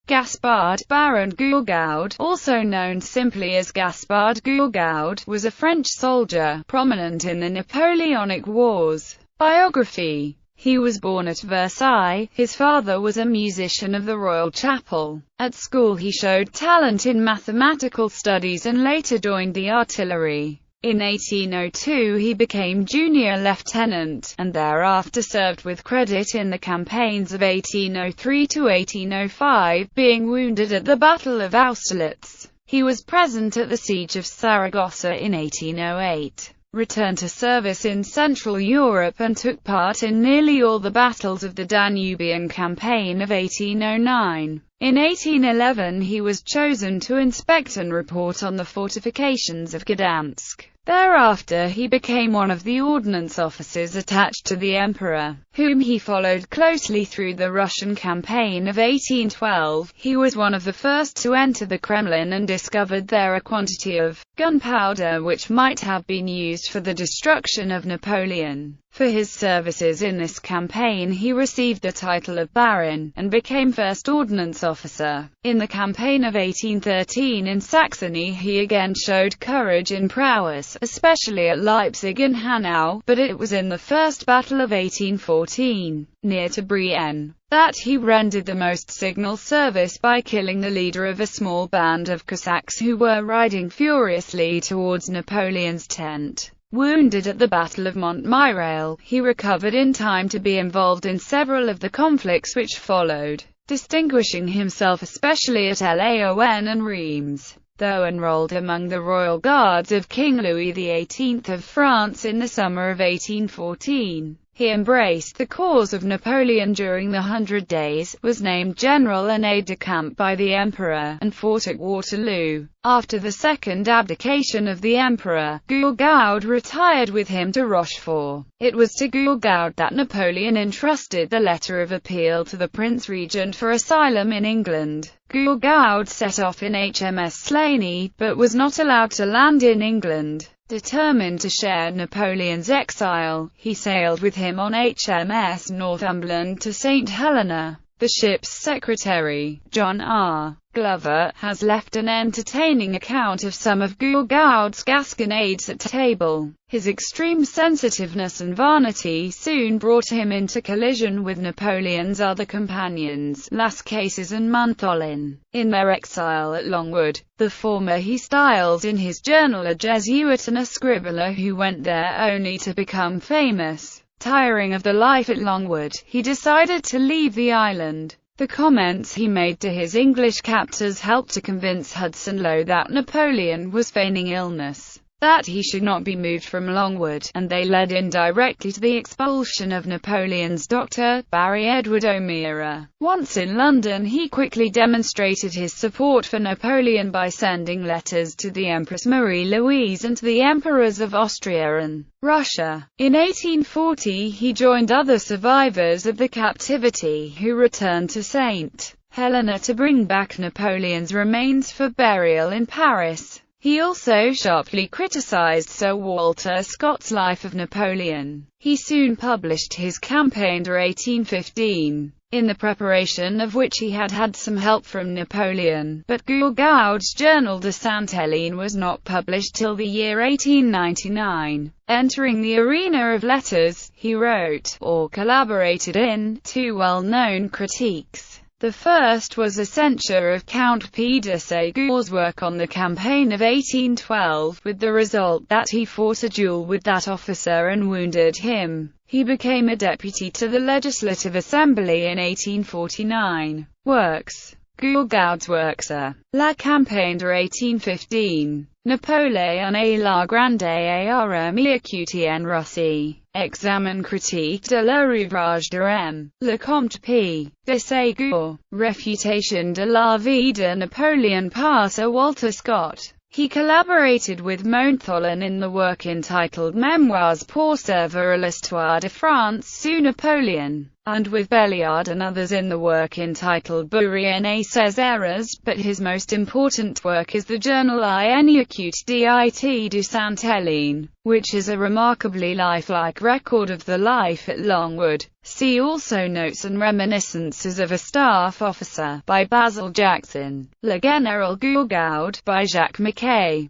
Gaspard Baron Gourgaud, also known simply as Gaspard Gourgaud, was a French soldier, prominent in the Napoleonic Wars. Biography. He was born at Versailles. His father was a musician of the Royal Chapel. At school he showed talent in mathematical studies and later joined the artillery. In 1802 he became junior lieutenant, and thereafter served with credit in the campaigns of 1803 to 1805, being wounded at the Battle of Austerlitz. He was present at the Siege of Saragossa in 1808, returned to service in Central Europe and took part in nearly all the battles of the Danubian campaign of 1809. In 1811 he was chosen to inspect and report on the fortifications of Gdansk. Thereafter he became one of the ordnance officers attached to the emperor, whom he followed closely through the Russian campaign of 1812. He was one of the first to enter the Kremlin and discovered there a quantity of gunpowder which might have been used for the destruction of Napoleon. For his services in this campaign he received the title of Baron, and became first ordnance officer. In the campaign of 1813 in Saxony he again showed courage and prowess, especially at Leipzig and Hanau, but it was in the First Battle of 1814, near to Brienne, that he rendered the most signal service by killing the leader of a small band of Cossacks who were riding furiously towards Napoleon's tent. Wounded at the Battle of Montmirail, he recovered in time to be involved in several of the conflicts which followed, distinguishing himself especially at Laon and Reims. Though enrolled among the royal guards of King Louis XVIII of France in the summer of 1814, he embraced the cause of Napoleon during the 100 Days, was named general and aide-de-camp by the emperor, and fought at Waterloo. After the second abdication of the emperor, Gourgaud retired with him to Rochefort. It was to Gourgaud that Napoleon entrusted the letter of appeal to the Prince Regent for asylum in England. Gourgaud set off in HMS Slaney, but was not allowed to land in England. Determined to share Napoleon's exile, he sailed with him on HMS Northumberland to St. Helena. The ship's secretary, John R. Glover, has left an entertaining account of some of Gourgaud's gasconades at table. His extreme sensitiveness and vanity soon brought him into collision with Napoleon's other companions, Las Cases and Montholin, in their exile at Longwood. The former he styles in his journal a Jesuit and a scribbler who went there only to become famous. Tiring of the life at Longwood, he decided to leave the island. The comments he made to his English captors helped to convince Hudson Lowe that Napoleon was feigning illness, that he should not be moved from Longwood, and they led indirectly to the expulsion of Napoleon's doctor, Barry Edward O'Meara. Once in London he quickly demonstrated his support for Napoleon by sending letters to the Empress Marie-Louise and to the emperors of Austria and Russia. In 1840 he joined other survivors of the captivity who returned to St. Helena to bring back Napoleon's remains for burial in Paris. He also sharply criticized Sir Walter Scott's Life of Napoleon. He soon published his Campaign de 1815, in the preparation of which he had had some help from Napoleon, but Gourgaud's Journal de Sainte-Hélène was not published till the year 1899. Entering the arena of letters, he wrote, or collaborated in, two well-known critiques. The first was a censure of Count P. de Ségours's work on the campaign of 1812, with the result that he fought a duel with that officer and wounded him. He became a deputy to the Legislative Assembly in 1849. Works. Gourgaud's works are La Campagne de 1815, Napoléon et la Grande Armée Écoutienne Russie, Examen critique de l'ouvrage de M. Le Comte P. de Ségur, Réfutation de la vie de Napoléon par Sir Walter Scott. He collaborated with Montholin in the work entitled Mémoires pour servir à l'histoire de France sous Napoléon. and with Belliard and others in the work entitled Bourrienne et ses erreurs, but his most important work is the journal Une écoute dit du Saint-Hélène, which is a remarkably lifelike record of the life at Longwood. See also Notes and Reminiscences of a Staff Officer, by Basil Jackson. Le Général Gourgaud, by Jacques Mackay.